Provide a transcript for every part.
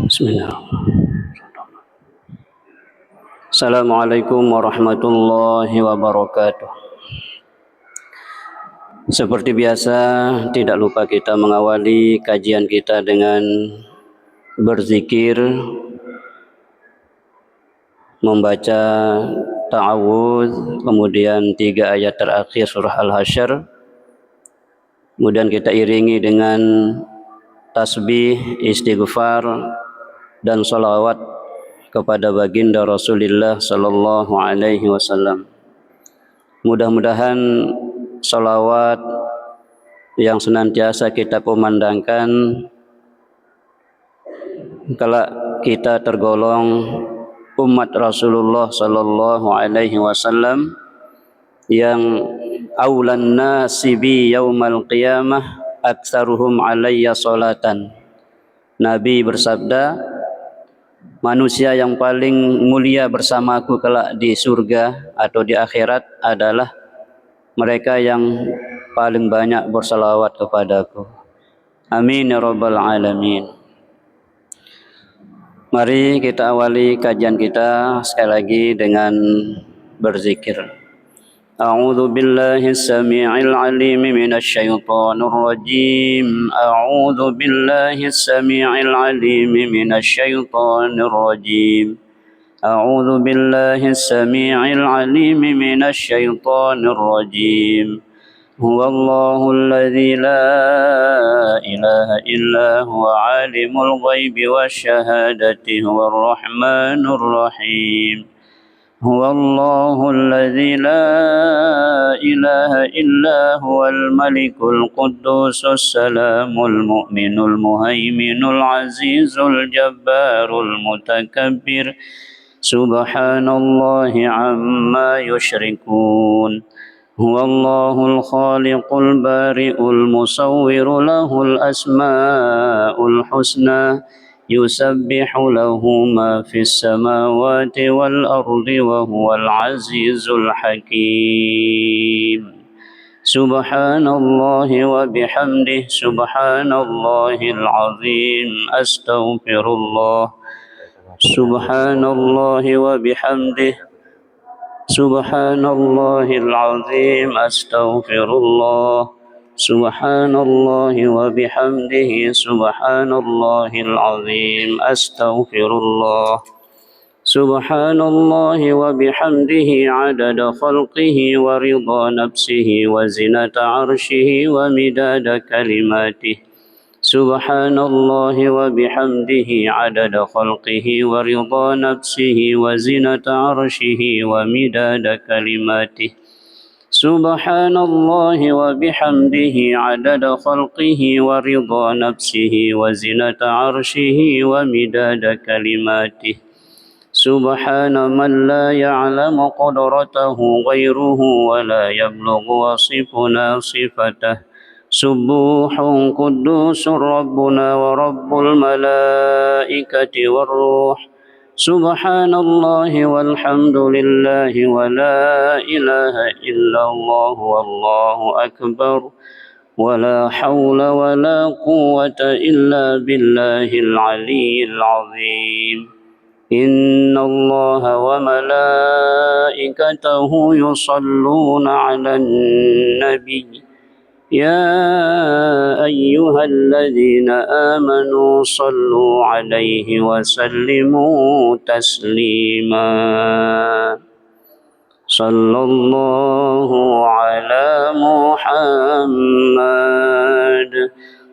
Bismillahirrahmanirrahim. Assalamualaikum warahmatullahi wabarakatuh. Seperti biasa, tidak lupa kita mengawali kajian kita dengan berzikir, membaca ta'awudz, kemudian 3 ayat terakhir surah Al-Hasyr. Kemudian kita iringi dengan tasbih, istighfar, dan sholawat kepada baginda Rasulullah sallallahu alaihi wasallam. Mudah-mudahan sholawat yang senantiasa kita kumandangkan kalau kita tergolong umat Rasulullah sallallahu alaihi wasallam yang aulan nasi bi yaumal qiyamah aktsaruhum alayya salatan. Nabi bersabda, manusia yang paling mulia bersamaku kelak di surga atau di akhirat adalah mereka yang paling banyak bersalawat kepadaku. Amin ya rabbal alamin. Mari kita awali kajian kita sekali lagi dengan berzikir. A'udzu billahi as-sami'il 'alim minasy syaithanir rajim. A'udzu billahi as-sami'il 'alim minasy syaithanir rajim. A'udzu billahi as-sami'il 'alim minasy syaithanir rajim. Huwallahul ladzi la ilaha illa huwa 'alimul ghaibi wasyahadati huwar rahmanur rahim. Huwallahul ladzi la ilaha illa huwal malikul quddusus salamul mu'minul muhaiminul azizul jabbarul mutakabbir. Subhanallahi amma yusyrikun. Huwallahul khaliqul bari'ul musawwiru lahul asma'ul husna. Yusabbihu lahu ma fis samawati wal ardi wa huwal azizul hakim. Subhanallahi wa bihamdihi subhanallahil azim. Astaghfirullah. Subhanallahi wa bihamdihi subhanallahil azim. Astaghfirullah. Subhanallahi wa bihamdihi subhanallahil azim. Astaghfirullah. Subhanallahi wa bihamdihi adada khalqihi wa ridha nafsihi wa zinata arshihi wa midada kalimatihi. Subhanallahi wa bihamdihi adada khalqihi wa ridha nafsihi wa zinata arshihi wa midada kalimatihi. Subhanallahi wa bihamdihi adada khalqihi wa ridha nafsihi wa zinata arshihi wa midada kalimatihi. Subhana man la ya'lamu qudratahu ghairuhu wa la yablughu wasifuna sifatah. Subuhun quddusur rabbuna wa rabbul malaikati war ruh. Subhanallahi walhamdulillahi wa la ilaha illallah wallahu akbar. Wa la hawla wa la quwwata illa billahil aliyyil azim. Inna allaha wa malaikatahu yusalluna 'alan nabiy. يا أيها الذين آمنوا صلوا عليه وسلموا تسليما. صلى الله على محمد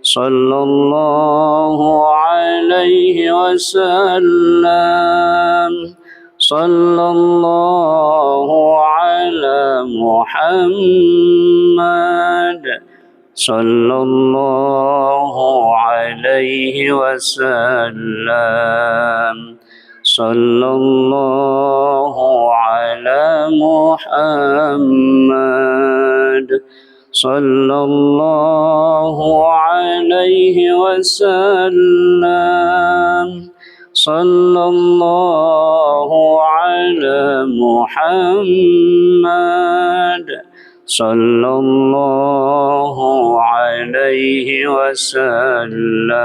صلى الله عليه وسلم. صلى الله على محمد صلى الله عليه وسلم. صلى الله على محمد صلى الله عليه وسلم. صلى الله على محمد صلى الله عليه وسلم.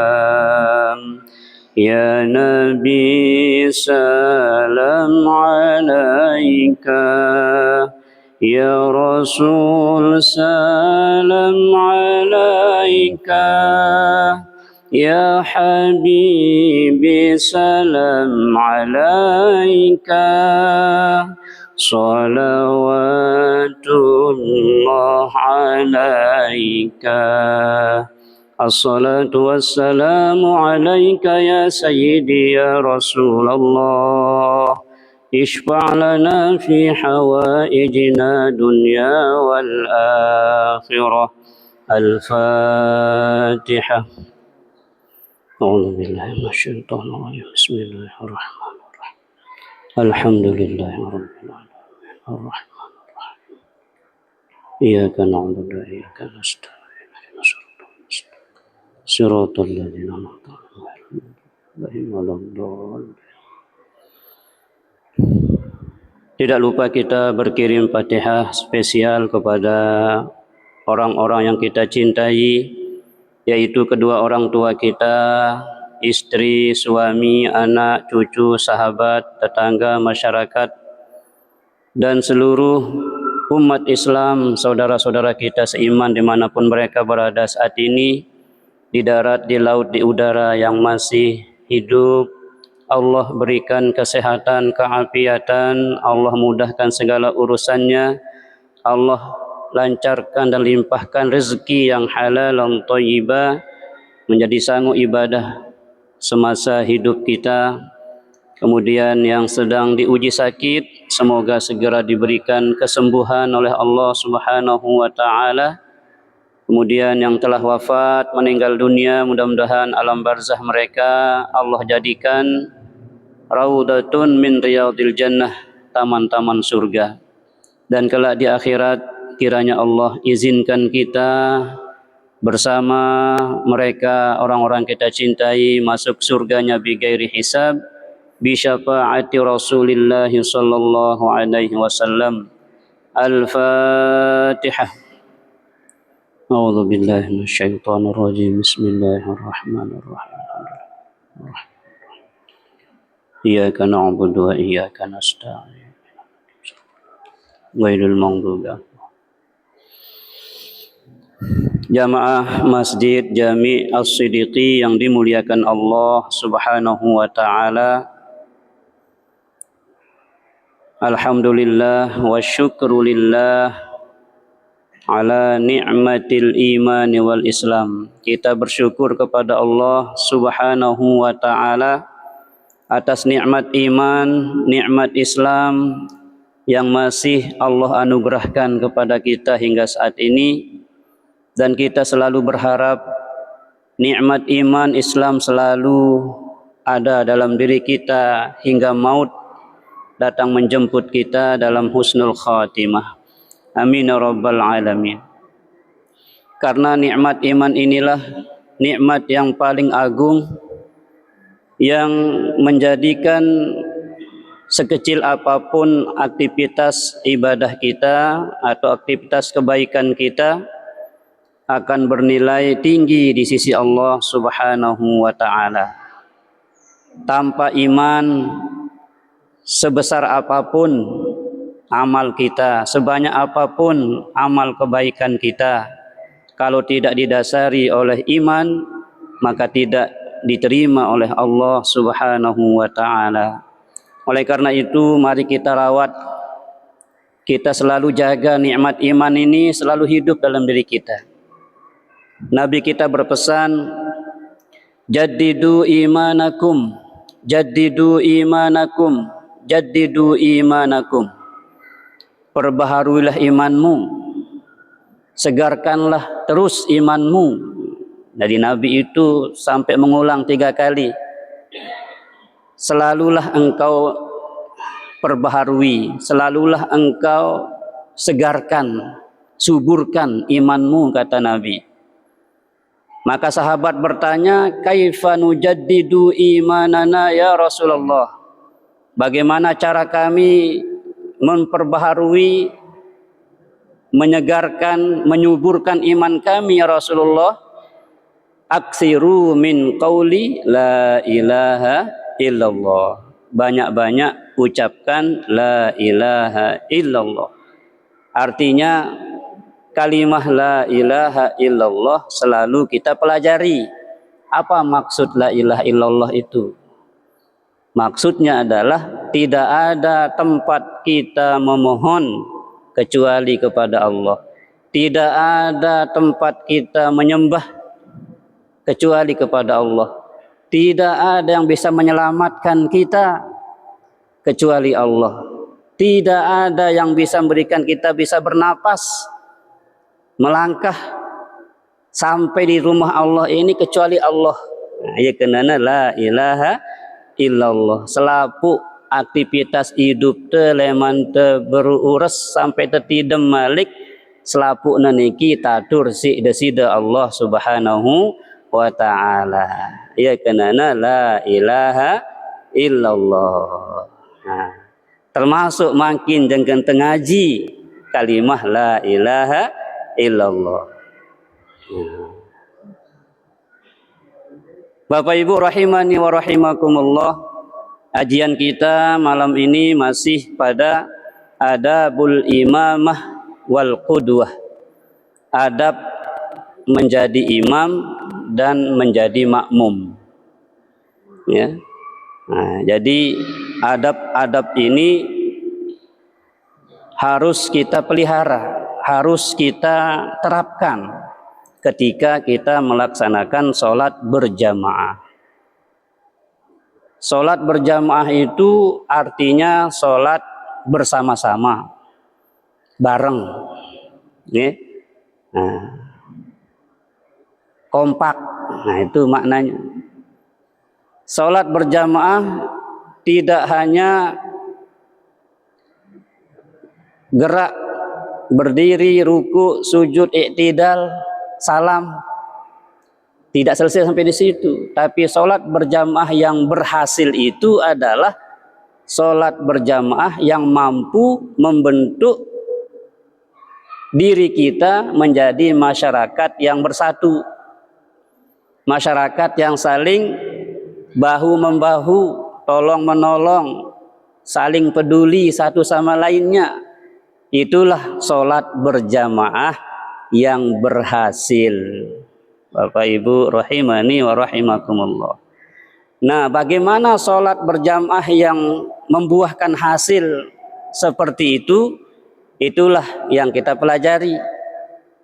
يا نبي سلام عليك يا رسول سلام عليك يا حبيبي سلام عليك صلوات الله عليك الصلاة والسلام عليك يا سيدي يا رسول الله اشفع لنا في حوائجنا دنيا والآخرة الفاتحة أعوذ بالله من الشيطان الرجيم بسم الله الرحمن الرحيم الحمد لله رب العالمين الرحمن الرحيم إياك نعبد وإياك نستعين اهدنا الصراط المستقيم صراط الذين أنعمت عليهم غير المغضوب عليهم. Tidak lupa kita berkirim Fatihah spesial kepada orang-orang yang kita cintai, yaitu kedua orang tua kita, istri, suami, anak, cucu, sahabat, tetangga, masyarakat, dan seluruh umat Islam, saudara-saudara kita seiman dimanapun mereka berada saat ini, di darat, di laut, di udara yang masih hidup. Allah berikan kesehatan, keafiatan, Allah mudahkan segala urusannya, Allah lancarkan dan limpahkan rezeki yang halal dan thayyibah, menjadi sanggup ibadah semasa hidup kita. Kemudian yang sedang diuji sakit, semoga segera diberikan kesembuhan oleh Allah Subhanahu wa taala. Kemudian yang telah wafat, meninggal dunia, mudah-mudahan alam barzah mereka Allah jadikan raudatun min riyadil jannah, taman-taman surga. Dan kelak di akhirat kiranya Allah izinkan kita bersama mereka, orang-orang kita cintai, masuk surganya bighairi hisab, bi syafaati Rasulillah sallallahu alaihi wasallam. Al-Fatihah. A'udzu billahi minasyaitonir rajim. Bismillahirrahmanirrahim. Iyyaka na'budu wa iyyaka nasta'in. Ghairil maghdubi. Jamaah Masjid Jami' As-Siddiqi yang dimuliakan Allah Subhanahu wa taala. Alhamdulillah wa syukrulillah ala ni'matil imani wal islam. Kita bersyukur kepada Allah Subhanahu wa taala atas nikmat iman, nikmat Islam yang masih Allah anugerahkan kepada kita hingga saat ini, dan kita selalu berharap nikmat iman Islam selalu ada dalam diri kita hingga maut datang menjemput kita dalam husnul khatimah. Amin ya rabbal alamin. Karena nikmat iman inilah nikmat yang paling agung, yang menjadikan sekecil apapun aktivitas ibadah kita atau aktivitas kebaikan kita akan bernilai tinggi di sisi Allah Subhanahu wa taala. Tanpa iman, sebesar apapun amal kita, sebanyak apapun amal kebaikan kita, kalau tidak didasari oleh iman, maka tidak diterima oleh Allah Subhanahu wa taala. Oleh karena itu, mari kita rawat, kita selalu jaga nikmat iman ini selalu hidup dalam diri kita. Nabi kita berpesan, jaddidu imanakum, jaddidu imanakum, jaddidu imanakum. Perbaharuilah imanmu, segarkanlah terus imanmu. Dari Nabi itu sampai mengulang 3 kali. Selalulah engkau perbaharui, selalulah engkau segarkan, suburkan imanmu, kata Nabi. Maka sahabat bertanya, kaifa nujaddidu imanana ya Rasulullah? Bagaimana cara kami memperbaharui, menyegarkan, menyuburkan iman kami ya Rasulullah? aksiru min qauli la ilaha illallah. Banyak-banyak ucapkan la ilaha illallah. Artinya kalimah la ilaha illallah selalu kita pelajari. Apa maksud la ilaha illallah itu? Maksudnya adalah tidak ada tempat kita memohon kecuali kepada Allah. Tidak ada tempat kita menyembah kecuali kepada Allah. Tidak ada yang bisa menyelamatkan kita kecuali Allah. Tidak ada yang bisa memberikan kita bisa bernapas, melangkah sampai di rumah Allah ini kecuali Allah. Ya kenana la ilaha illallah. Selapu aktivitas hidup teleman berurus sampai tetidem malik selapu naniki tatur si desida Allah subhanahu wa ta'ala. Ya kenana la ilaha illallah. Nah, termasuk makin jangan tengaji kalimah la ilaha illallah. Bapak Ibu rahimani wa rahimakumullah, ajian kita malam ini masih pada adabul imamah wal qudwah. Adab menjadi imam dan menjadi makmum. Ya. Nah, jadi adab-adab ini harus kita pelihara, harus kita terapkan ketika kita melaksanakan sholat berjamaah. Sholat berjamaah itu artinya sholat bersama-sama, bareng, ya. Nah, kompak. Nah, itu maknanya. Sholat berjamaah tidak hanya gerak, berdiri, ruku, sujud, iktidal, salam. Tidak selesai sampai di situ. Tapi sholat berjamaah yang berhasil itu adalah sholat berjamaah yang mampu membentuk diri kita menjadi masyarakat yang bersatu. Masyarakat yang saling bahu-membahu, tolong-menolong, saling peduli satu sama lainnya. Itulah sholat berjamaah yang berhasil. Bapak Ibu rahimani wa rahimakumullah. Nah, bagaimana sholat berjamaah yang membuahkan hasil seperti itu? Itulah yang kita pelajari.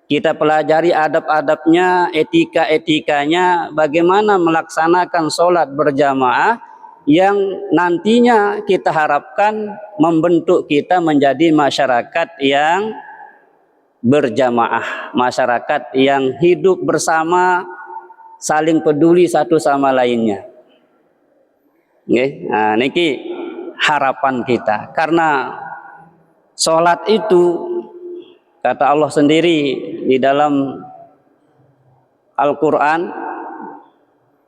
Kita pelajari adab-adabnya, etika-etikanya, bagaimana melaksanakan sholat berjamaah yang nantinya kita harapkan membentuk kita menjadi masyarakat yang berjamaah, masyarakat yang hidup bersama, saling peduli satu sama lainnya. Nah, niki harapan kita, karena sholat itu kata Allah sendiri di dalam Al-Quran,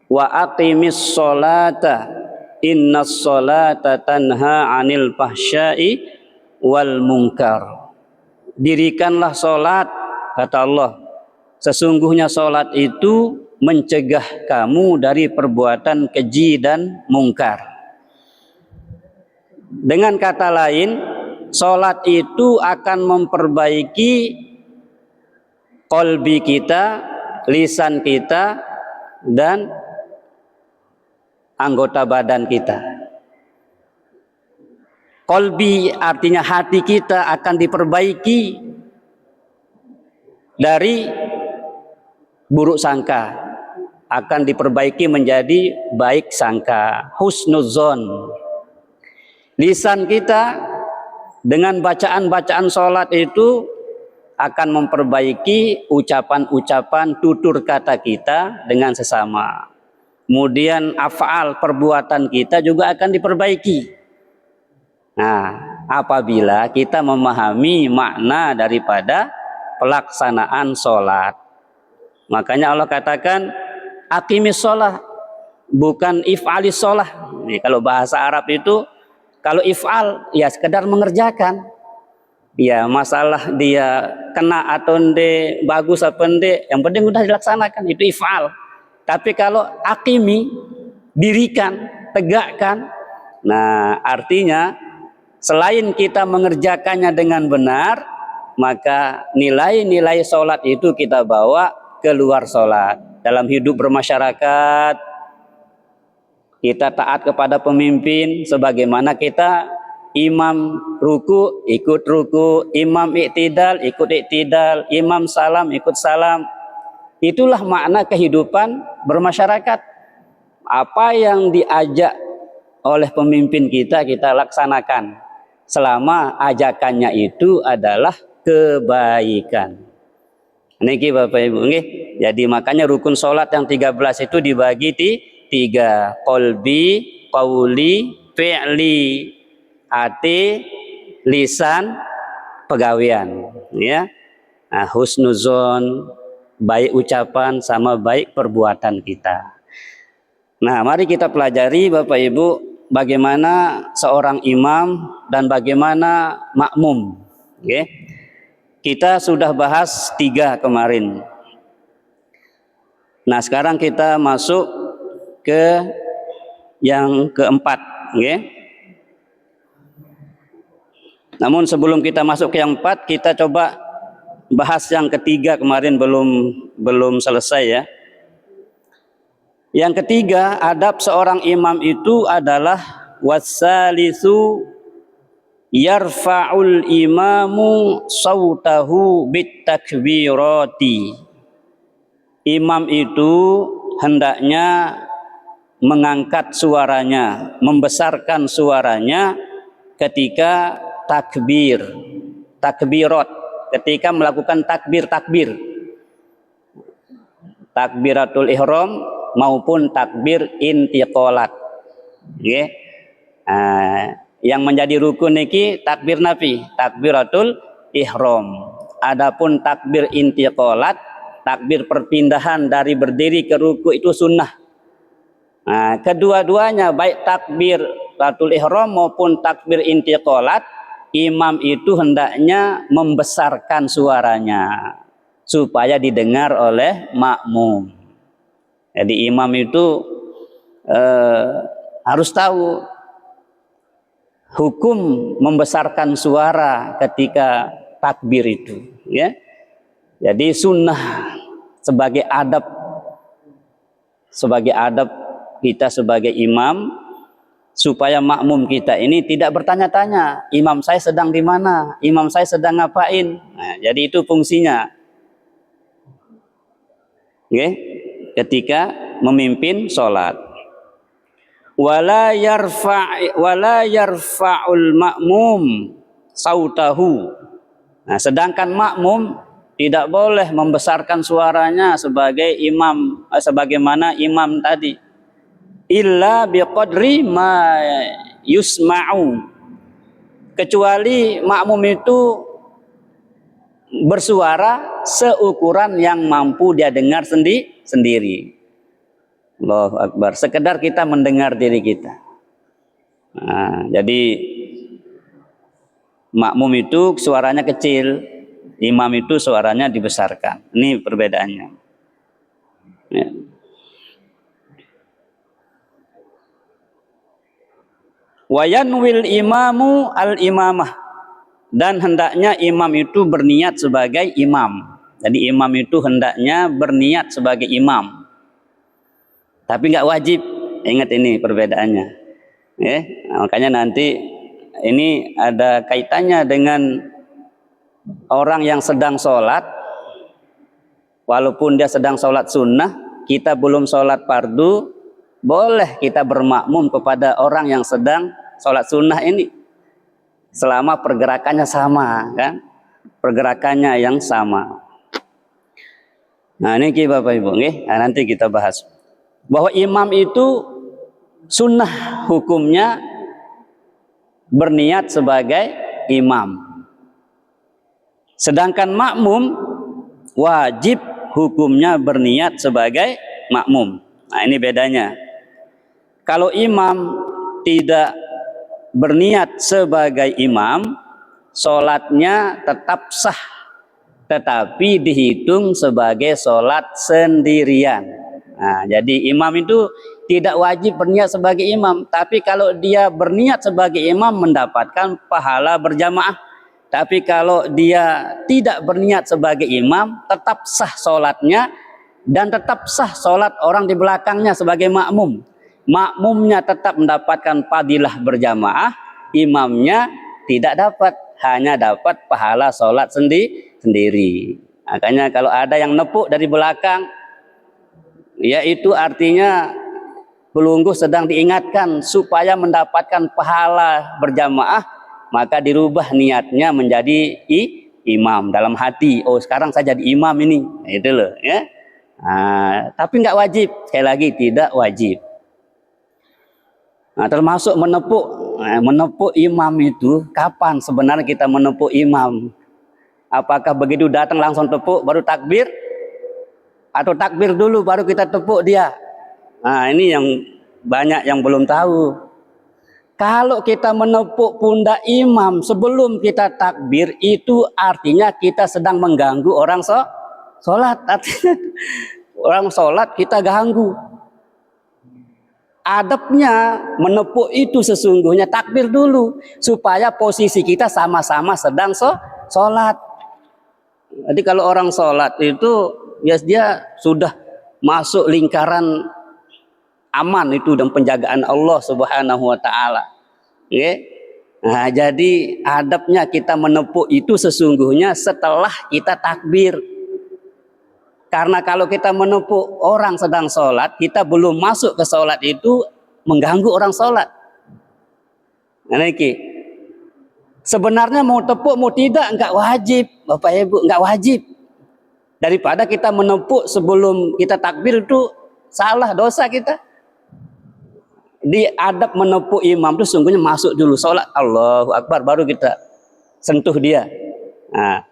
wa aqimis sholata innas sholata tanha anil fahsya'i wal munkar. Dirikanlah sholat, kata Allah, sesungguhnya sholat itu mencegah kamu dari perbuatan keji dan mungkar. Dengan kata lain, sholat itu akan memperbaiki qalbi kita, lisan kita, dan anggota badan kita. Qalbi artinya hati kita akan diperbaiki dari buruk sangka, akan diperbaiki menjadi baik sangka, husnuzon. Lisan kita dengan bacaan-bacaan sholat itu akan memperbaiki ucapan-ucapan tutur kata kita dengan sesama. Kemudian af'al perbuatan kita juga akan diperbaiki. Nah, apabila kita memahami makna daripada pelaksanaan sholat. Makanya Allah katakan aqimis sholat, bukan if'alis sholat. Kalau bahasa Arab itu, kalau if'al ya sekedar mengerjakan. Ya masalah dia kena atau ende, bagus apa ende, yang penting udah dilaksanakan, itu if'al. Tapi kalau akimi, dirikan, tegakkan, nah artinya selain kita mengerjakannya dengan benar, maka nilai-nilai sholat itu kita bawa keluar sholat. Dalam hidup bermasyarakat, kita taat kepada pemimpin sebagaimana kita imam ruku ikut ruku, imam iktidal ikut iktidal, imam salam ikut salam. Itulah makna kehidupan bermasyarakat. Apa yang diajak oleh pemimpin kita, kita laksanakan. Selama ajakannya itu adalah kebaikan. Niki Bapak Ibu, nggih. Jadi makanya rukun sholat yang 13 itu dibagi tiga. Qalbi, qauli, fi'li. Hati, lisan, pegawean. Ya. Nah, husnuzon, baik ucapan sama baik perbuatan kita. Nah, mari kita pelajari Bapak Ibu bagaimana seorang imam dan bagaimana makmum. Okay. Kita sudah bahas 3 kemarin. Nah, sekarang kita masuk ke yang keempat. Okay. Namun sebelum kita masuk ke yang 4, kita coba bahas yang ketiga kemarin belum selesai ya. Yang ketiga, adab seorang imam itu adalah wassalisu yarfa'ul imamu sautahu bitakbirati. Imam itu hendaknya mengangkat suaranya, membesarkan suaranya ketika takbirat, ketika melakukan takbir, takbiratul ihram maupun takbir intiqalat. Okay. Yang menjadi rukun niki takbir nafi, takbiratul ihram. Adapun takbir intiqalat, takbir perpindahan dari berdiri ke ruku itu sunnah. Kedua-duanya baik takbiratul ihram maupun takbir intiqalat, imam itu hendaknya membesarkan suaranya supaya didengar oleh makmum. Jadi imam itu harus tahu hukum membesarkan suara ketika takbir itu, ya. Jadi sunnah sebagai adab kita sebagai imam, supaya makmum kita ini tidak bertanya-tanya, imam saya sedang di mana, imam saya sedang ngapain. Nah, jadi itu fungsinya. Okay. Ketika memimpin sholat. Wala yarfa'ul ma'mum sautahu. Nah, sedangkan makmum tidak boleh membesarkan suaranya sebagai imam, sebagaimana imam tadi. Illa biqadri ma yusma'u, kecuali makmum itu bersuara seukuran yang mampu dia dengar sendiri. Allahu Akbar, sekedar kita mendengar diri kita. Nah, jadi makmum itu suaranya kecil, imam itu suaranya dibesarkan. Ini perbedaannya. Ya. Wayanwil imamu al-imamah, dan hendaknya imam itu berniat sebagai imam. Jadi imam itu hendaknya berniat sebagai imam, tapi nggak wajib. Ingat ini perbedaannya. Makanya nanti ini ada kaitannya dengan orang yang sedang sholat, walaupun dia sedang sholat sunnah, kita belum sholat fardu, boleh kita bermakmum kepada orang yang sedang sholat sunnah ini, selama pergerakannya sama, kan? Pergerakannya yang sama. Nah, ini Bapak Ibu, nanti kita bahas bahwa imam itu sunnah hukumnya berniat sebagai imam, sedangkan makmum wajib hukumnya berniat sebagai makmum. Nah, ini bedanya. Kalau imam tidak berniat sebagai imam, sholatnya tetap sah, tetapi dihitung sebagai sholat sendirian. Nah, jadi imam itu tidak wajib berniat sebagai imam, tapi kalau dia berniat sebagai imam mendapatkan pahala berjamaah. Tapi kalau dia tidak berniat sebagai imam, tetap sah sholatnya dan tetap sah sholat orang di belakangnya sebagai makmum. Makmumnya tetap mendapatkan fadilah berjamaah, imamnya tidak dapat, hanya dapat pahala sholat sendiri. Makanya kalau ada yang nepuk dari belakang, ya itu artinya pelungguh sedang diingatkan supaya mendapatkan pahala berjamaah, maka dirubah niatnya menjadi imam dalam hati. Oh, sekarang saya jadi imam ini, itu loh ya. Nah, tapi nggak wajib, sekali lagi tidak wajib. Nah, termasuk menepuk imam itu, kapan sebenarnya kita menepuk imam? Apakah begitu datang langsung tepuk baru takbir, atau takbir dulu baru kita tepuk dia? Nah, ini yang banyak yang belum tahu. Kalau kita menepuk pundak imam sebelum kita takbir, itu artinya kita sedang mengganggu orang sholat. Artinya orang sholat kita ganggu. Adabnya menepuk itu sesungguhnya takbir dulu, supaya posisi kita sama-sama sedang sholat. Jadi kalau orang sholat itu ya dia sudah masuk lingkaran aman itu dan penjagaan Allah Subhanahu wa taala. Okay? Nah, jadi adabnya kita menepuk itu sesungguhnya setelah kita takbir. Karena kalau kita menepuk orang sedang sholat, kita belum masuk ke sholat itu mengganggu orang sholat. Nah, ini sebenarnya mau tepuk mau tidak enggak wajib, Bapak Ibu, enggak wajib. Daripada kita menepuk sebelum kita takbir itu salah, dosa kita. Di adab menepuk imam itu sungguhnya masuk dulu sholat, Allahu Akbar, baru kita sentuh dia. Nah,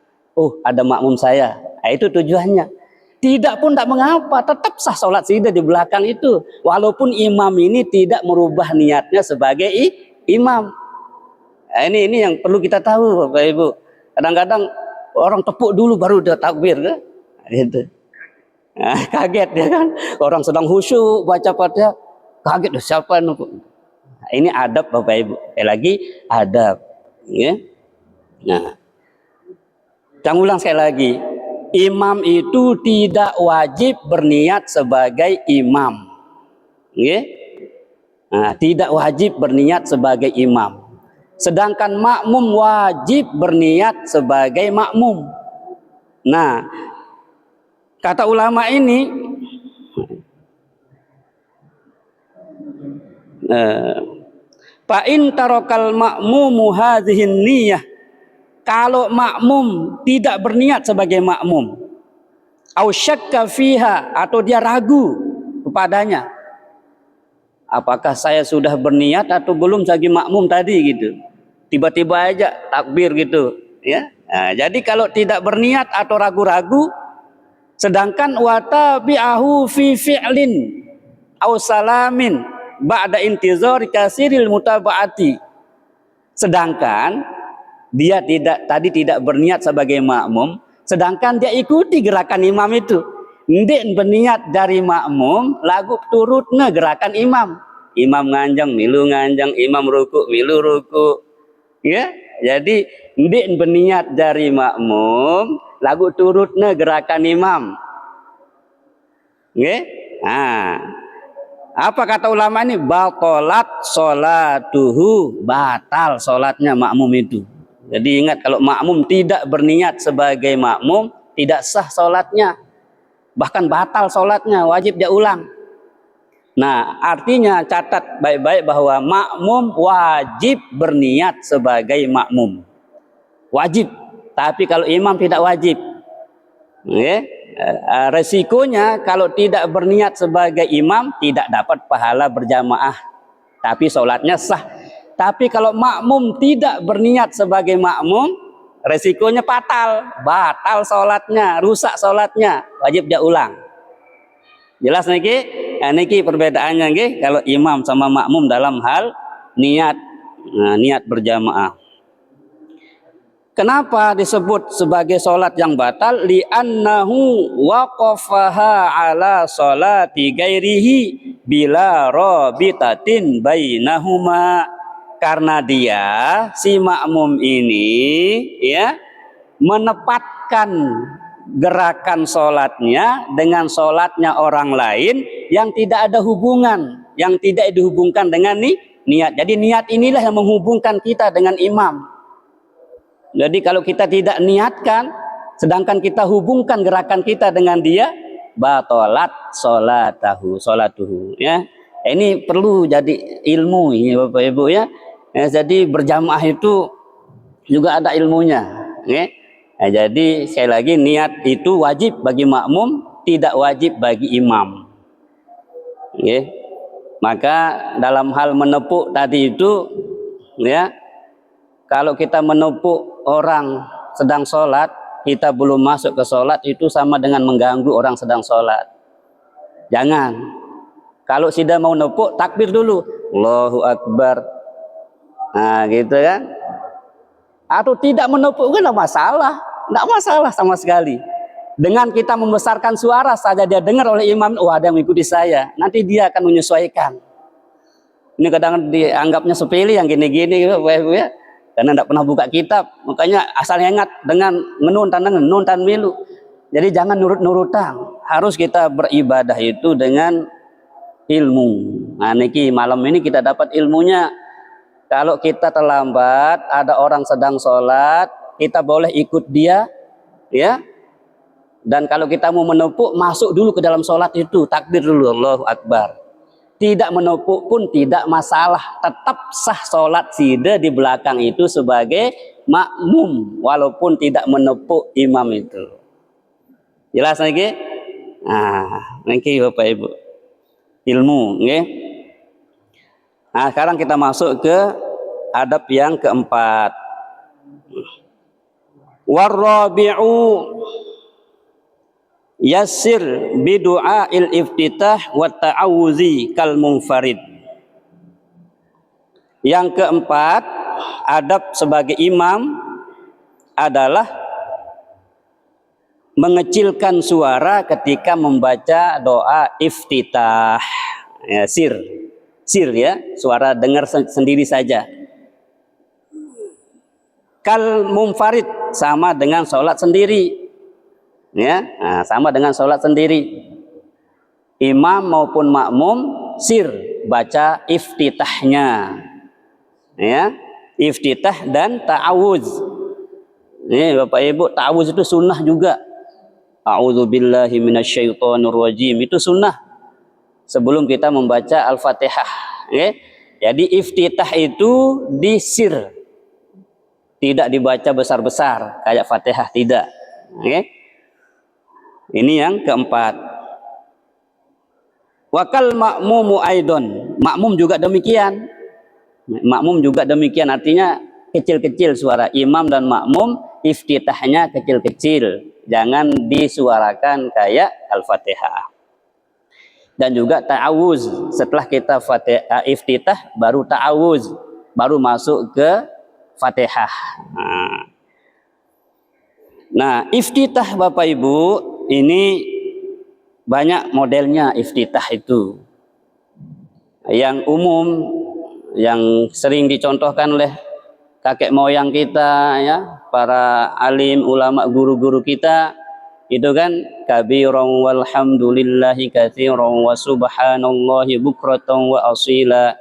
ada makmum saya. Nah, itu tujuannya. Tidak pun tidak mengapa, tetap sah sholat sudah di belakang itu. Walaupun imam ini tidak merubah niatnya sebagai imam. Nah, ini yang perlu kita tahu, Bapak Ibu. Kadang-kadang orang tepuk dulu baru dia takbir, kan? Gitu. Nah, kaget ya kan? Orang sedang khusyuk baca Fatihah, kaget siapa nupuk. Nah, ini adab, Bapak Ibu. Lagi adab, ya. Nah, saya ulang sekali lagi. Imam itu tidak wajib berniat sebagai imam. Okay? Nah, tidak wajib berniat sebagai imam. Sedangkan makmum wajib berniat sebagai makmum. Nah, kata ulama ini, fa in tarakal ma'mumu hadhihi niyyah, kalau makmum tidak berniat sebagai makmum, au syakka fiha, atau dia ragu kepadanya, apakah saya sudah berniat atau belum sebagai makmum tadi gitu, tiba-tiba aja takbir gitu ya. Nah, jadi kalau tidak berniat atau ragu-ragu, sedangkan watabi'ahu fi fi'lin au salamin ba'da intizar kasiril mutaba'ati, sedangkan dia tidak berniat sebagai makmum, sedangkan dia ikuti gerakan imam itu. Ndek berniat dari makmum, lagu turutnya gerakan imam. Imam nganjang, milu nganjang, imam ruku, milu ruku. Ya, jadi ndek berniat dari makmum, lagu turutnya gerakan imam. Ya, nah, apa kata ulama ini? Batalat sholatuhu, batal sholatnya makmum itu. Jadi ingat, kalau makmum tidak berniat sebagai makmum, tidak sah sholatnya. Bahkan batal sholatnya, wajib dia ulang. Nah, artinya catat baik-baik bahwa makmum wajib berniat sebagai makmum. Wajib. Tapi kalau imam tidak wajib. Okay? Resikonya kalau tidak berniat sebagai imam, tidak dapat pahala berjamaah. Tapi sholatnya sah. Tapi kalau makmum tidak berniat sebagai makmum, resikonya fatal, batal sholatnya, rusak sholatnya, wajib dia ulang. Jelas niki? Nah, niki perbedaannya nggih kalau imam sama makmum dalam hal niat, niat berjamaah. Kenapa disebut sebagai sholat yang batal? Li'annahu waqafaha ala sholati gairihi bila rabitatin bainahuma. Karena dia, si makmum ini, ya, menepatkan gerakan sholatnya dengan sholatnya orang lain yang tidak ada hubungan, yang tidak dihubungkan dengan niat. Jadi niat inilah yang menghubungkan kita dengan imam. Jadi kalau kita tidak niatkan, sedangkan kita hubungkan gerakan kita dengan dia, batalat sholatuhu, ya. Ini perlu jadi ilmu ini Bapak Ibu, ya. Jadi berjamaah itu juga ada ilmunya, ya. Nah, jadi sekali lagi niat itu wajib bagi makmum, tidak wajib bagi imam. Ya. Maka dalam hal menepuk tadi itu, ya, kalau kita menepuk orang sedang sholat, kita belum masuk ke sholat, itu sama dengan mengganggu orang sedang sholat. Jangan. Kalau sudah mau nepuk, takbir dulu, Allahu Akbar. Nah, gitu kan. Atau tidak menepuk, kan tidak masalah sama sekali. Dengan kita membesarkan suara saja, dia dengar oleh imam, oh ada yang mengikuti saya, nanti dia akan menyesuaikan. Ini kadang dianggapnya sepele yang gini-gini, ya. Karena tidak pernah buka kitab, makanya asal ingat dengan ngenuntan milu. Jadi jangan nurut-nurutan, harus kita beribadah itu dengan ilmu. Nah, niki malam ini kita dapat ilmunya. Kalau kita terlambat, ada orang sedang sholat, kita boleh ikut dia, ya. Dan kalau kita mau menepuk, masuk dulu ke dalam sholat itu, takbir dulu, Allahu Akbar. Tidak menepuk pun tidak masalah, tetap sah sholat sida di belakang itu sebagai makmum, walaupun tidak menepuk imam itu. Jelas lagi? Nah, ini Bapak Ibu, ilmu, ya. Nah, sekarang kita masuk ke adab yang keempat. Warrabi'u yassir bidu'ail iftitah wa ta'awuzi kal munfarid. Yang keempat, adab sebagai imam adalah mengecilkan suara ketika membaca doa iftitah. Ya, sir ya, suara dengar sendiri saja. Kal munfarid, sama dengan sholat sendiri. Ya, nah, sama dengan sholat sendiri. Imam maupun makmum sir, baca iftitahnya, ya, iftitah dan ta'awuz. Ini Bapak Ibu, ta'awuz itu sunnah juga. A'udzubillahi minasyaitonirrajim, itu sunnah sebelum kita membaca Al-Fatihah, ya. Jadi iftitah itu disir, tidak dibaca besar-besar kayak Fatihah, tidak, ya. Ini yang keempat. Wakal makmumu aidon, makmum juga demikian. Makmum juga demikian, artinya kecil-kecil suara. Imam dan makmum iftitahnya kecil-kecil, jangan disuarakan kayak Al-Fatihah. Dan juga ta'awuz, setelah kita Fatihah iftitah baru ta'awuz, baru masuk ke Fatihah. Nah, iftitah Bapak Ibu, ini banyak modelnya iftitah itu. Yang umum, yang sering dicontohkan oleh kakek moyang kita, ya, para alim, ulama, guru-guru kita, itu kan kabiran walhamdulillahi katsiran wa subhanallahi bukratan wa asila.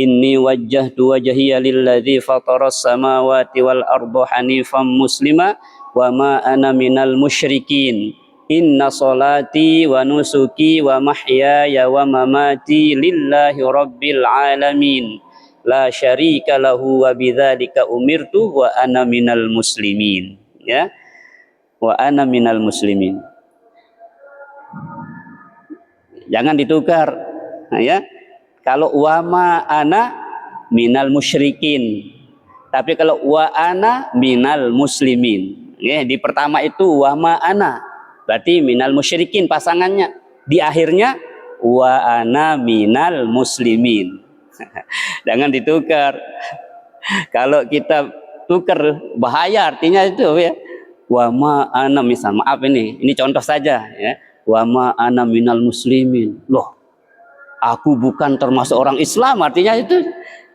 Inni wajjahtu wajhiya lilladzi fataras samawati wal arda hanifan muslima wa ma ana minal musyrikin. Inna salati wa nusuki wa mahyaya wa mamati lillahi rabbil alamin. La syarika lahu wa bidzalika umirtu wa ana minal muslimin. Ya. Wa ana minal muslimin. Jangan ditukar. Nah, ya. Kalau wa ma ana minal musyrikin. Tapi kalau wa ana minal muslimin. Ya, di pertama itu wa ma ana, berarti minal musyrikin pasangannya. Di akhirnya wa ana minal muslimin. Jangan ditukar. Kalau kita tuker, bahaya artinya itu ya. Wa ma ana, misal, maaf ini contoh saja ya. Wa ma ana minal muslimin. Loh, aku bukan termasuk orang Islam, artinya itu.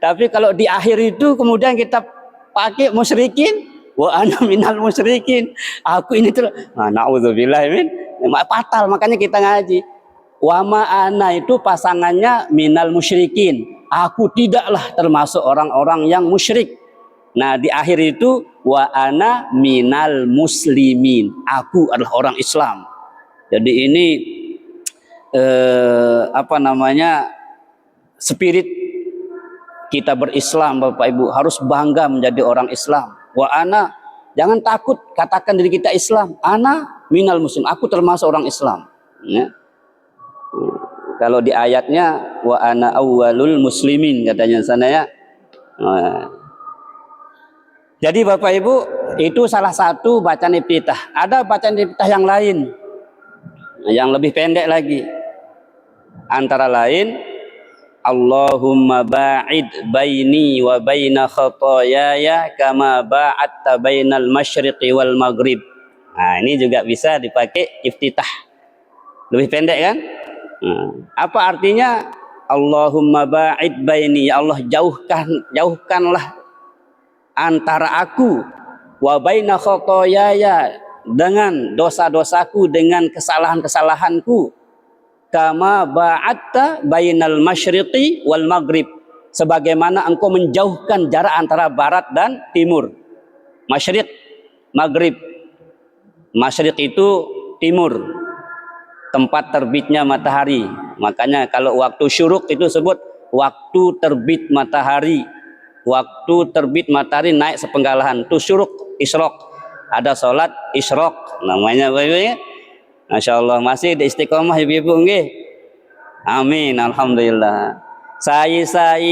Tapi kalau di akhir itu kemudian kita pakai musyrikin, wa ana minal musyrikin. Aku ini tuh, nah, naudzubillah min, fatal, makanya kita ngaji. Wa ma ana itu pasangannya minal musyrikin. Aku tidaklah termasuk orang-orang yang musyrik. Nah, di akhir itu wa ana minal muslimin. Aku adalah orang Islam. Jadi ini spirit kita berislam, Bapak Ibu, harus bangga menjadi orang Islam. Wa ana, jangan takut katakan diri kita Islam. Ana minal muslim, aku termasuk orang Islam. Ya. Kalau di ayatnya wa ana awwalul muslimin katanya sana ya. Jadi Bapak Ibu, itu salah satu bacaan iftitah. Ada bacaan iftitah yang lain, yang lebih pendek lagi. Antara lain, Allahumma ba'id baini wa baina khotoyaya kama ba'adta bainal masyriqi wal maghrib. Nah, ini juga bisa dipakai iftitah. Lebih pendek kan? Apa artinya? Allahumma ba'id baini, ya Allah jauhkanlah antara aku wa baina khotoyaya, dengan dosa-dosaku, dengan kesalahan-kesalahanku, kama ba'atta bainal masyriqi wal maghrib, sebagaimana engkau menjauhkan jarak antara barat dan timur. Masyriq, maghrib. Masyriq itu timur, tempat terbitnya matahari. Makanya kalau waktu syuruk itu sebut waktu terbit matahari. Waktu terbit matahari naik sepenggalahan itu syuruk, isyraq. Ada sholat isyraq namanya, ya. Masya Allah, masih di istiqomah ibu-ibu nggih. Amin, alhamdulillah. Sai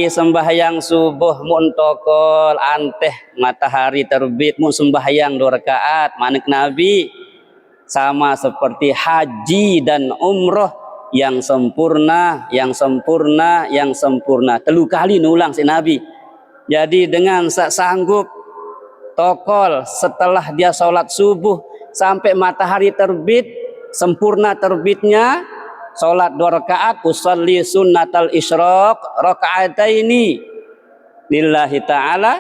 sembahyang subuh muntokol anteh matahari terbit mun sembahyang 2 rakaat manik Nabi, sama seperti haji dan umroh yang sempurna, yang sempurna, yang sempurna. 3 kali nulang si Nabi. Jadi dengan sanggup tokol setelah dia sholat subuh sampai matahari terbit, sempurna terbitnya, sholat 2 rakaat, usalli sunnatal isyraq rakaataini lillahi ta'ala,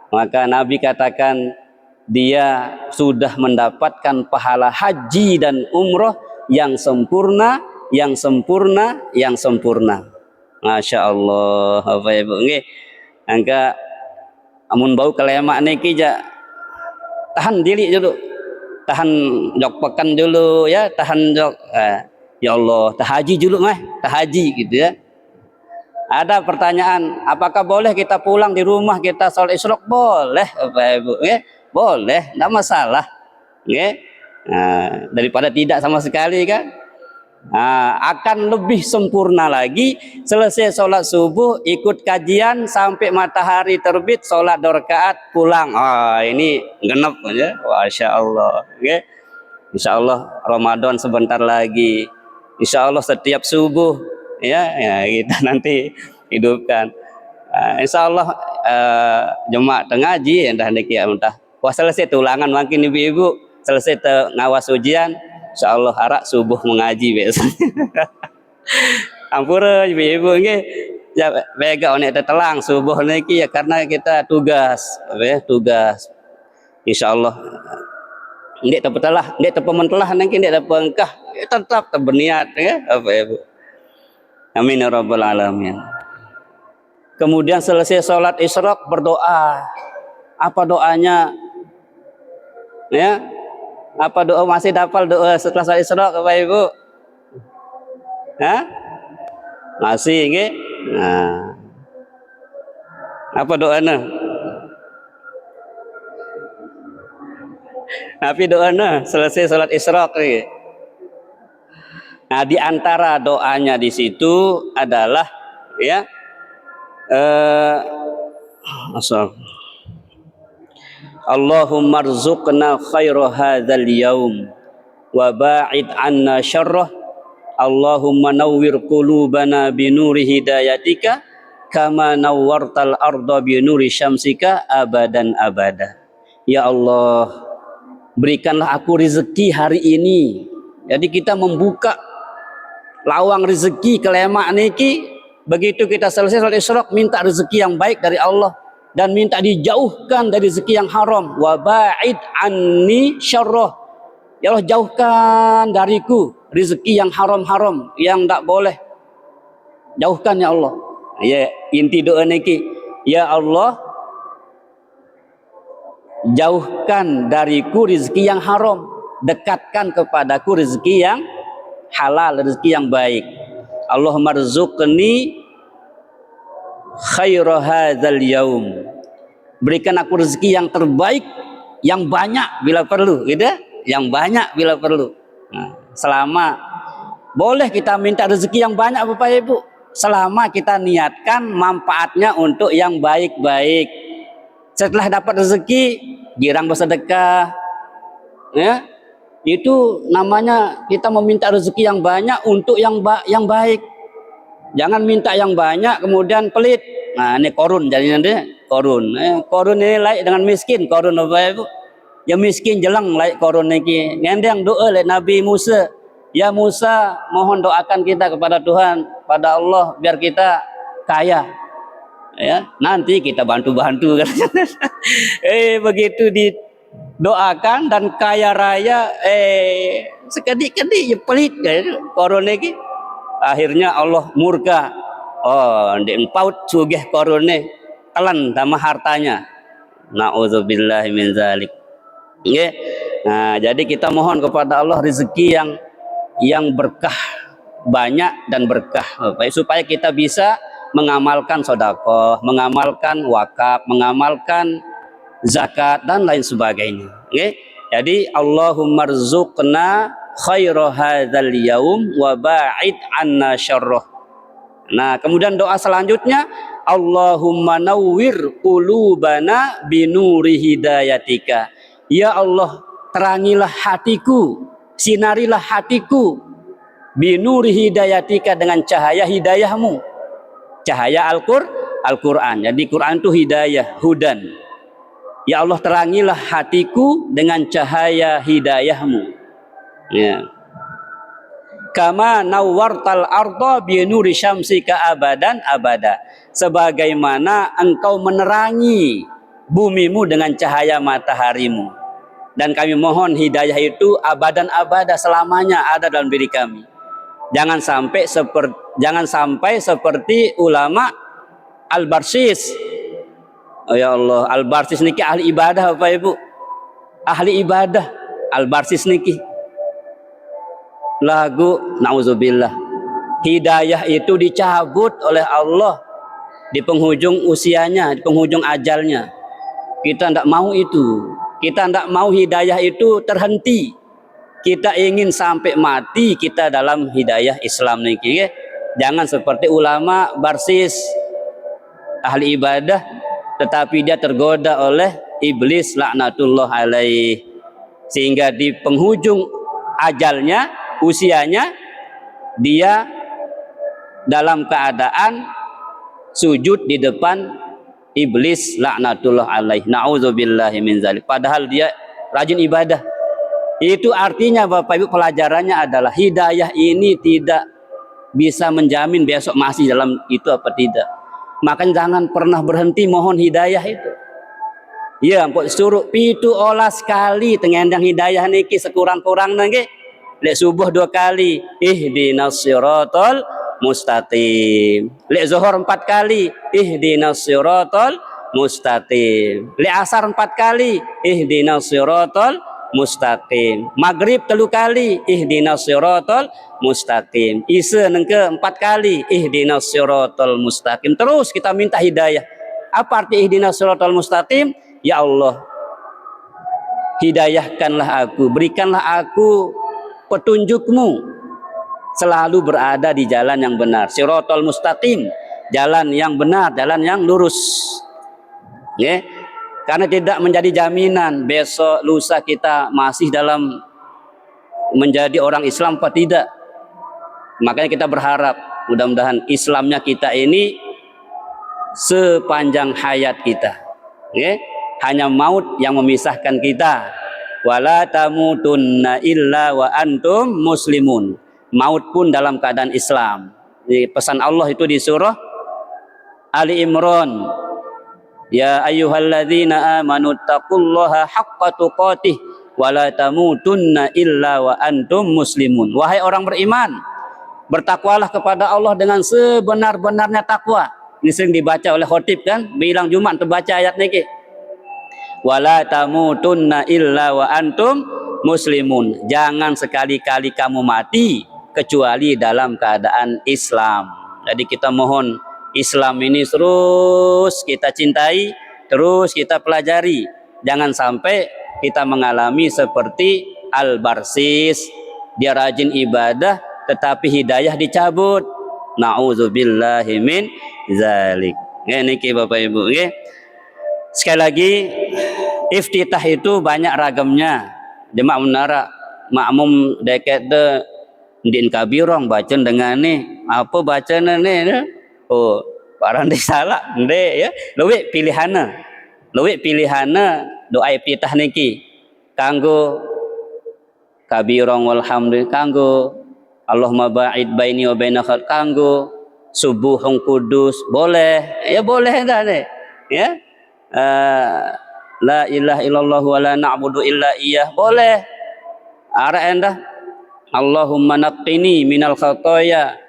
maka Nabi katakan dia sudah mendapatkan pahala haji dan umroh yang sempurna, yang sempurna, yang sempurna. Masya Allah, Bapak Ibu nggih. Angka amun bau kelemak niki ja tahan diri dulu, tahan jok pekan dulu ya, tahan jok ya Allah, tahaji dulu mah, tahaji gitu ya. Ada pertanyaan, apakah boleh kita pulang di rumah kita sholat isyraq? Boleh Bapak Ibu, ya? Boleh, enggak masalah, ya. Nah, daripada tidak sama sekali kan. Nah, akan lebih sempurna lagi selesai sholat subuh ikut kajian sampai matahari terbit, sholat 2 rakaat pulang. Ini genep aja, masya Allah. Okay. Insya Allah Ramadan sebentar lagi. Insya Allah setiap subuh ya kita nanti hidupkan. Insya Allah jemaat ngaji entah niki entah. Wah selesai tulangan makin ibu-ibu selesai ngawas ujian. Insya Allah harap subuh mengaji biasanya. Ampura ibu-ibu nggih. Ya bega onek tetelang subuh niki ya karena kita tugas, ya tugas. Insya Allah ndek tepetelah, ndek tepementelah niki ndek tepengkah tetap berniat ya apa Ibu. Amin ya rabbal alamin. Kemudian selesai sholat isyraq berdoa. Apa doanya? Ya. Apa doa, masih hafal doa setelah sholat isyraq Bapak Ibu? Hah? Masih nggih? Nah. Apa doanya? Tapi doanya selesai sholat isyraq nggih. Nah, di antara doanya di situ adalah ya Allahumma rzuqna khaira hadzal yaum wa ba'id 'anna syarrah. Allahumma nawwir qulubana bi nuri hidayatika kama nawwartal arda bi nuri syamsika abadan abada. Ya Allah, berikanlah aku rezeki hari ini. Jadi kita membuka lawang rezeki ke lemak niki. Begitu kita selesai salat isyraq, minta rezeki yang baik dari Allah dan minta dijauhkan dari rezeki yang haram. Wa ba'id anni syarrah. Ya Allah, jauhkan dariku rezeki yang haram-haram, yang tak boleh. Jauhkan ya Allah. Ya, inti doa niki, ya Allah, jauhkan dariku rezeki yang haram, dekatkan kepadaku rezeki yang halal, rezeki yang baik. Allahumma rzuqni khaira hadzal yaum. Berikan aku rezeki yang terbaik, yang banyak bila perlu, gitu ya? Yang banyak bila perlu. Nah, selama boleh kita minta rezeki yang banyak Bapak Ibu, selama kita niatkan manfaatnya untuk yang baik-baik. Setelah dapat rezeki, girang bersedekah, ya, itu namanya kita meminta rezeki yang banyak untuk yang baik. Jangan minta yang banyak kemudian pelit. Nah, ini korun jadinya deh, korun. Korun ini lain dengan miskin, korun Bapak Ibu. Ya miskin jelang lain korun ini. Ngendang doa oleh Nabi Musa. Ya Musa, mohon doakan kita kepada Tuhan, pada Allah, biar kita kaya. Ya, nanti kita bantu-bantu. Begitu didoakan dan kaya raya, sekedik-kedik ya pelit korone iki. Akhirnya Allah murka. Oh, ndek paut sugih korone, telan sama hartanya. Nauzubillahi min zalik. Nggih. Nah, jadi kita mohon kepada Allah rezeki yang berkah, banyak dan berkah, supaya kita bisa mengamalkan sedekah, mengamalkan wakaf, mengamalkan zakat dan lain sebagainya. Okay? Jadi Allahumma rzuqna khaira hadzal yaum wa ba'id anna syarrah. Nah, kemudian doa selanjutnya, Allahumma nawwir qulubana binuri hidayatika. Ya Allah, terangilah hatiku, sinarilah hatiku binuri hidayatika, dengan cahaya hidayahmu, cahaya Al-Quran. Jadi Quran itu hidayah, hudan. Ya Allah, terangilah hatiku dengan cahaya hidayahmu, ya. Kama nawwartal arda binuri syamsika abadan abada. Sebagaimana engkau menerangi bumimu dengan cahaya mataharimu. Dan kami mohon hidayah itu abadan abada, selamanya ada dalam diri kami. Jangan sampai seperti ulama Al-Barsis. Oh ya Allah, Al-Barsis niki ahli ibadah Bapak Ibu. Ahli ibadah Al-Barsis niki. Lagu nauzubillah. Hidayah itu dicabut oleh Allah di penghujung usianya, di penghujung ajalnya. Kita tidak mau itu. Kita tidak mau hidayah itu terhenti. Kita ingin sampai mati kita dalam hidayah Islam niki. Jangan seperti ulama Barsis, ahli ibadah, tetapi dia tergoda oleh iblis laknatullah alaih, sehingga di penghujung ajalnya, usianya, dia dalam keadaan sujud di depan iblis laknatullah alaih. Nauzubillahi min zalik. Padahal dia rajin ibadah. Itu artinya Bapak Ibu, pelajarannya adalah hidayah ini tidak bisa menjamin besok masih dalam itu apa tidak. Makanya jangan pernah berhenti mohon hidayah itu. Ya, mpok suruh pitu olah sekali tengendang hidayah niki sekurang-kurang nangge. Lek subuh 2 kali, ihdinas siratal mustaqim. Lek zuhur 4 kali, ihdinas siratal mustaqim. Lek asar 4 kali, ihdinas siratal mustaqim. Maghrib 3 kali, ihdinas siratal mustaqim. Isya nengke 4 kali, ihdinas siratal mustaqim. Terus kita minta hidayah. Apa arti ihdinas siratal mustaqim? Ya Allah, hidayahkanlah aku, berikanlah aku petunjukmu, selalu berada di jalan yang benar. Siratal mustaqim, jalan yang benar, jalan yang lurus. Ya. Karena tidak menjadi jaminan besok lusa kita masih dalam menjadi orang Islam apa tidak. Makanya kita berharap mudah-mudahan Islamnya kita ini sepanjang hayat kita. Okay? Hanya maut yang memisahkan kita. Wala tamutunna illa wa antum muslimun. Maut pun dalam keadaan Islam. Jadi pesan Allah itu di surah Ali Imran. Ya ayyuhalladzina amanu taqullaha haqqa tuqatih wa la tamutunna illa wa antum muslimun. Wahai orang beriman, bertakwalah kepada Allah dengan sebenar-benarnya takwa. Ini sering dibaca oleh khotib kan, bilang Jumat terbaca ayat niki. Wala tamutunna illa wa antum muslimun. Jangan sekali-kali kamu mati kecuali dalam keadaan Islam. Jadi kita mohon Islam ini terus kita cintai, terus kita pelajari. Jangan sampai kita mengalami seperti Al-Barsis, dia rajin ibadah tetapi hidayah dicabut. Nauzubillahi min zalik. Niki Bapak Ibu, nggih. Sekali lagi, iftitah itu banyak ragamnya. Jemaah menara makmum deket de din kabirong baca dengan ni apa baca ni. Oh, barang dia salah ndek ya. Luwih pilihana doa iftitah niki. Kanggo kabirong walhamdulillah, kanggo Allahumma ba'id baini wa baina khalqi, kanggo subuhun kudus boleh. Ya boleh dah ni. Ya. La ilaha illallah wa la na'budu illa iyyah boleh. Ara endah Allahumma naqqini minal khataaya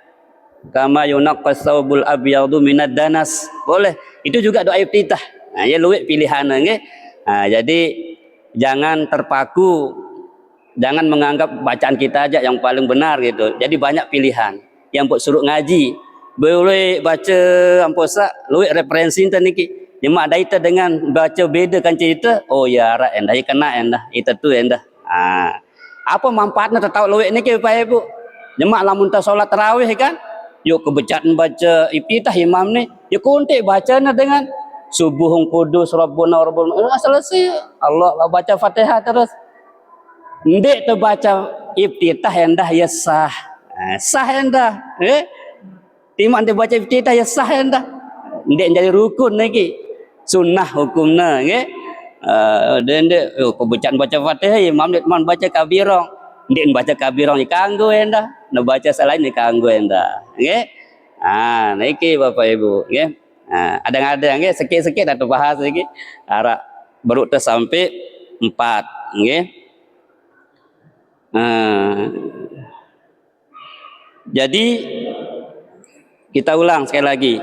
kama yunaqqas thawbul abyadu minad danas boleh. Itu juga doa iftitah. Nah, ya luwih pilihan nggih. Nah, jadi jangan terpaku, jangan menganggap bacaan kita aja yang paling benar gitu. Jadi banyak pilihan. Yang buat suruh ngaji boleh baca amposa luwih referensi niki. Jemaah daita dengan baca beda kan cerita, oh ya ara endah kena endah itu tu endah. Apa manfaatnya tahu luwih niki Bapak Ibu? Jemaah lamun ta salat tarawih kan, yuk kebecat baca iftitah imam ni, yuk kuntik bacanya dengan subuhun kudus rabbuna selesai. Allah baca Fatihah terus. Ndek tu baca iftitah endah ya sah. Sah endah. Timak dia baca iftitah ya sah endah. Ndek jadi rukun lagi. Sunnah hukumnya nggih. Dan dia baca Fatihah imam dia baca kabirong. Ndek baca kabirong kanggo endah. Nak baca selain kanggo endah. Nggih. Niki Bapak Ibu nggih. Ada nggih sikit-sikit atau bahas lagi. Ara baru sampai 4 nggih. Jadi kita ulang sekali lagi.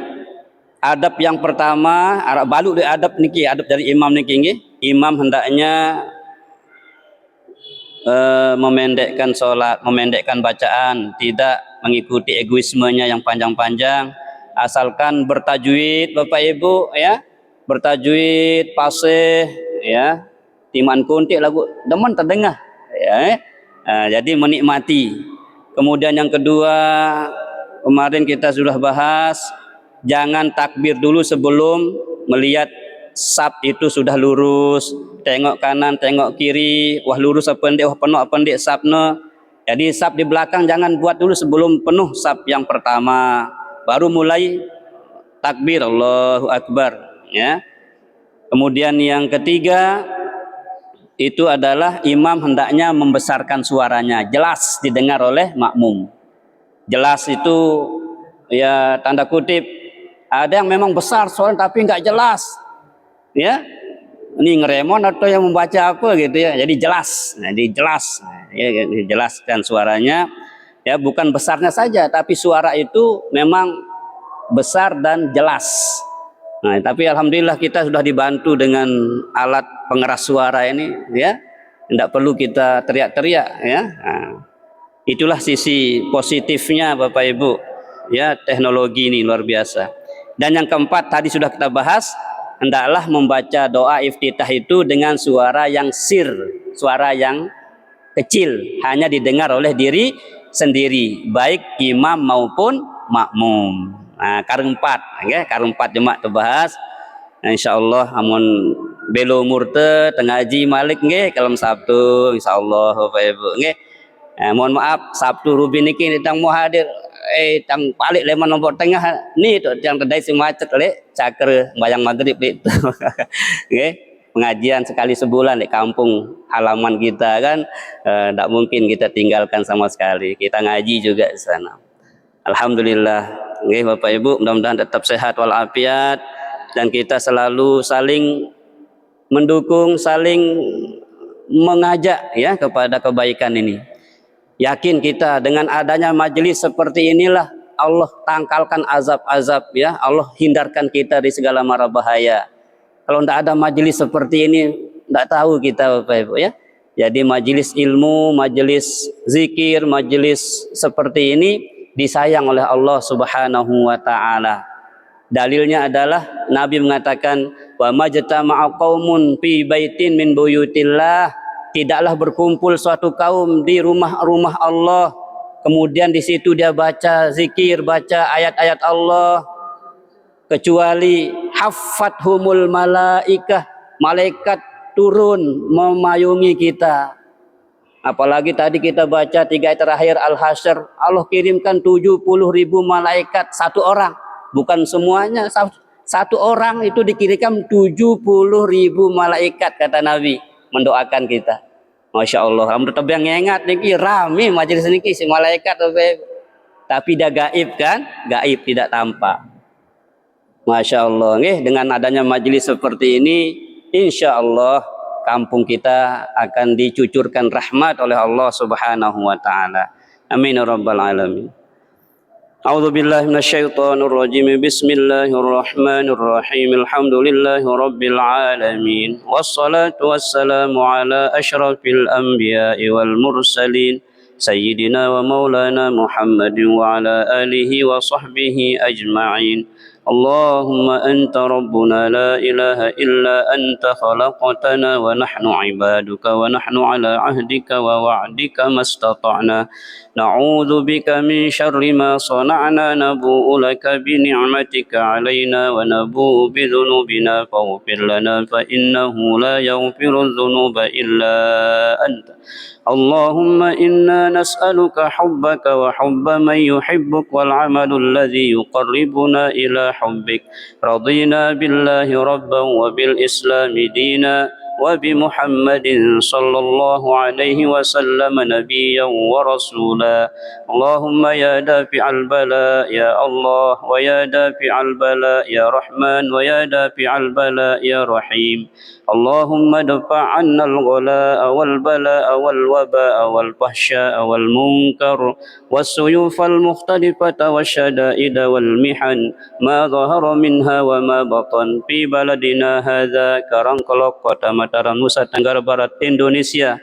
Adab yang pertama, balu dari adab niki, adab dari imam niki nggih. Imam hendaknya memendekkan solat, memendekkan bacaan, tidak mengikuti egoismenya yang panjang-panjang. Asalkan bertajwid Bapak Ibu ya. Bertajwid, fasih ya. Timan kuntik lagu demen terdengar ya. Jadi menikmati. Kemudian yang kedua, kemarin kita sudah bahas, jangan takbir dulu sebelum melihat saf itu sudah lurus. Tengok kanan, tengok kiri, wah lurus apa ndek, wah penuh apa ndek safnya. Jadi saf di belakang jangan buat dulu sebelum penuh saf yang pertama. Baru mulai takbir Allahu Akbar ya. Kemudian yang ketiga itu adalah imam hendaknya membesarkan suaranya, jelas didengar oleh makmum. Jelas itu ya tanda kutip, ada yang memang besar suara tapi nggak jelas ya, ini ngeremon atau yang membaca apa gitu ya. Jadi jelas, ya, dijelaskan suaranya ya, bukan besarnya saja tapi suara itu memang besar dan jelas. Nah, tapi alhamdulillah kita sudah dibantu dengan alat pengeras suara ini ya, tidak perlu kita teriak-teriak ya. Itulah sisi positifnya Bapak Ibu ya, teknologi ini luar biasa. Dan yang keempat tadi sudah kita bahas, hendaklah membaca doa iftitah itu dengan suara yang sir, suara yang kecil, hanya didengar oleh diri sendiri, baik imam maupun makmum. Karung 4 okay? Karung 4 jemaah terbahas. Insyaallah amun belo murte tengaji malik nggih kalem Sabtu insyaallah Bapak Ibu nggih. Mohon maaf Sabtu Rubin niki ditang mau hadir tang balik lemah nombor tengah ni tu yang terdai si macet le caker bayang maghrib itu. Okay. Pengajian sekali sebulan di kampung halaman kita kan, tidak mungkin kita tinggalkan sama sekali. Kita ngaji juga di sana. Alhamdulillah. Okay, Bapak Ibu, mudah-mudahan tetap sehat walafiat dan kita selalu saling mendukung, saling mengajak ya kepada kebaikan ini. Yakin kita dengan adanya majelis seperti inilah Allah tangkalkan azab-azab ya, Allah hindarkan kita dari segala mara bahaya. Kalau tidak ada majelis seperti ini, tidak tahu kita Bapak Ibu ya. Jadi majelis ilmu, majelis zikir, majelis seperti ini disayang oleh Allah Subhanahu wa taala. Dalilnya adalah Nabi mengatakan wa majtama'a qaumun fi baitin min buyutillah, tidaklah berkumpul suatu kaum di rumah-rumah Allah kemudian di situ dia baca zikir, baca ayat-ayat Allah, kecuali haffathumul malaikah, malaikat turun memayungi kita. Apalagi tadi kita baca 3 ayat terakhir Al-Hasyr, Allah kirimkan 70.000 malaikat satu orang, bukan semuanya, satu orang itu dikirimkan 70.000 malaikat kata Nabi mendoakan kita. Masya Allah, kamu tetap yang ngengat niki rame majelis niki si malaikat tapi dia gaib kan, gaib tidak tampak. Masya Allah, dengan adanya majelis seperti ini, insya Allah kampung kita akan dicucurkan rahmat oleh Allah Subhanahu wa taala. Amin ya rabbal alamin. A'udzu billahi minasyaitonir rajim. Bismillahirrahmanirrahim. Alhamdulillahi rabbil alamin. Wassalatu wassalamu ala asyrafil anbiya'i wal mursalin sayyidina wa maulana Muhammadin wa ala alihi wa sahbihi ajma'in. اللهم أنت ربنا لا إله إلا أنت خلقتنا ونحن عبادك ونحن على عهدك ووعدك ما استطعنا نعوذ بك من شر ما صنعنا نبوء لك بنعمتك علينا ونبوء بذنوبنا فاغفر لنا فإنه لا يغفر الذنوب إلا أنت اللهم إنا نسألك حبك وحب من يحبك والعمل الذي يقربنا إلى حبك رضينا بالله ربا وبالإسلام دينا وبمحمد صلى الله عليه وسلم نبيا ورسولا اللهم يا دافع البلاء يا الله ويا دافع البلاء يا رحمن ويا دافع البلاء يا رحيم اللهم ادفع عنا الغلاء والبلاء والوباء والفحشاء والمنكر والسيوف المختلفة والشدائد والمحن ما ظهر منها وما بطن في بلدنا هذا Karangkelok Kota Mataram Nusa Tenggara Barat Indonesia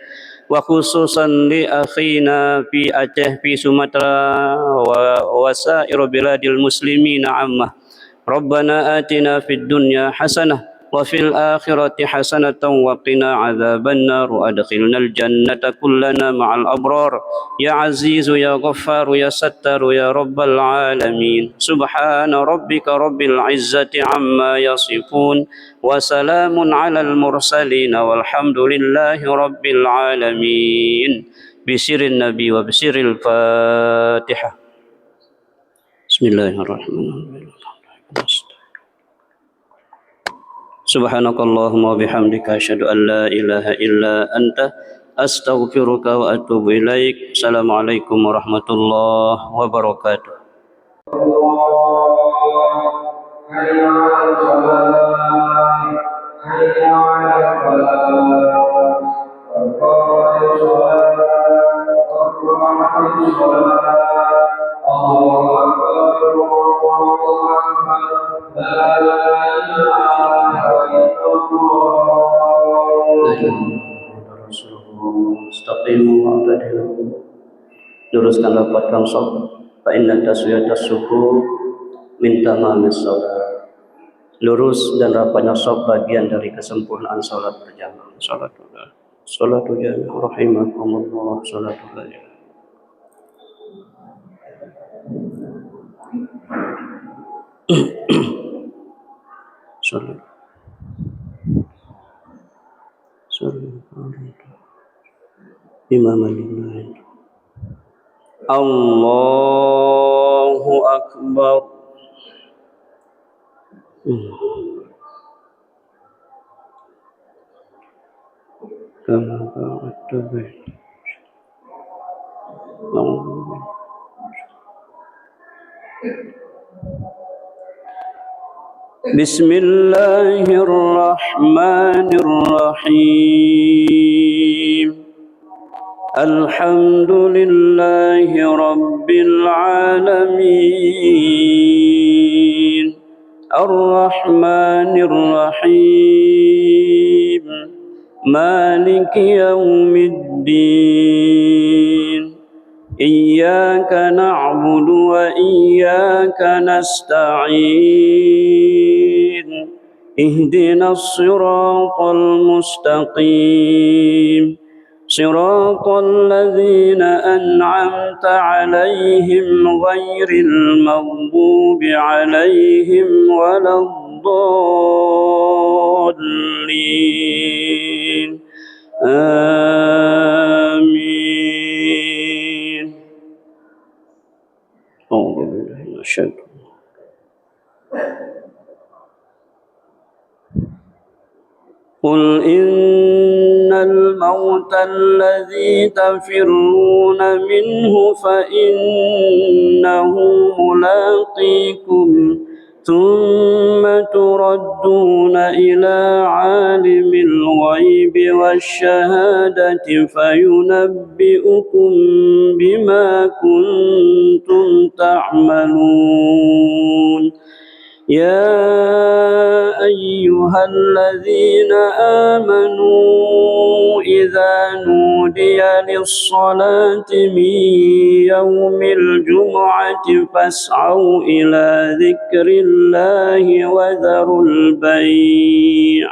wa khususan li akhina fi Aceh fi Sumatera wa wasair biladil muslimin ammah Rabbana atina fid dunya hasanah وفي الآخرة حسنة وقنا عذاب النار وأدخلنا الجنة كلنا مع الأبرار يا عزيز يا غفار يا ستار يا رب العالمين سبحان ربك رب العزة عما يصفون وسلام على المرسلين والحمد لله رب العالمين بسر النبي وبسر الفاتحة بسم الله الرحمن الرحيم Subhanakallahumma bihamdika asyhadu an la ilaha illa anta astaghfiruka wa atubu ilaik. Assalamualaikum warahmatullahi wabarakatuh. Luruskan rapatkan sholat fa inna taswiyatas sufu min tamamis sholat. Lurus dan rapatnya sholat bagian dari kesempurnaan sholat berjamaah. Sholat jamaah rahimakumullah. Sholat jamaah. Sholat Imam al-Imam Allah أكبر. كما باركت بين بسم الله الرحمن الرحيم الحمد لله رب العالمين الرحمن الرحيم مالك يوم الدين إياك نعبد وإياك نستعين اهدنا الصراط المستقيم صراط الذين أنعمت عليهم غير المغضوب عليهم ولا الضالين آمين. أعوذ بالله من الشيطان. قل إن الموت الذي تفرون منه فإنه ملاقيكم ثم تردون إلى عالم الغيب والشهادة فينبئكم بما كنتم تعملون. يا أيها الذين آمنوا إذا نودي للصلاة من يوم الجمعة فاسعوا إلى ذكر الله وذروا البيع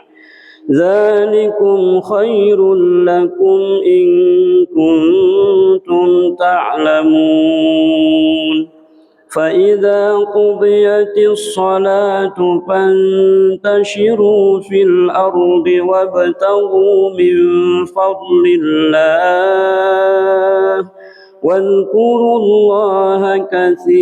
ذلكم خير لكم إن كنتم تعلمون. فإذا قضيت الصلاة فانتشروا في الأرض وابتغوا من فضل الله واذكروا الله كثيرا.